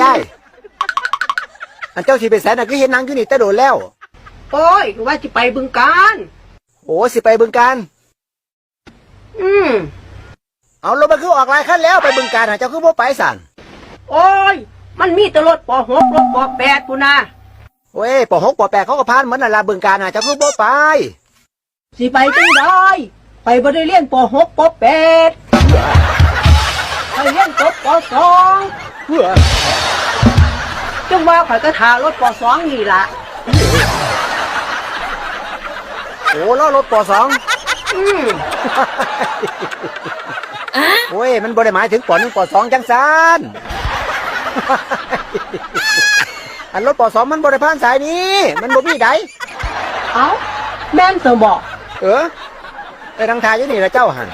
ยายอันเจ้าสิไปแสนน่ะคือเห็นนางอยู่นี่แต่โดนแล้วโอ้ยว่าจะไปบึงกาฬโอ้สิไปบึงกาฬเอารถมันคือออกหลายคันแล้วไปบึงกาฬหาเจ้าคือบ่ไปสั่นโอ้ยมันมีแต่รถป .6 รถป .8 ปุ่นนะโอ้ยป.6 ป.8เขาก็ผ่านเหมือนนั่นล่ะบึงกาฬหาเจ้าคือบ่ไปสิไปจังได้ไปบ่ได้เรียนป .6 ป .8 ไปเรียนจบป .2 จังว่าข่อยก็ทารถป .2 นี่ล่ะโอ้ล้อรถป .2 โอ้ยมันบ่ได้หมายถึงป .1 ป .2 จังซันอันรถป .2 มันบ่ได้ผ่านสายนี้มันบ่มีใดเอ้าแม่นเสมบอกไปทางทายอยู่นี่ละเจ้าหัน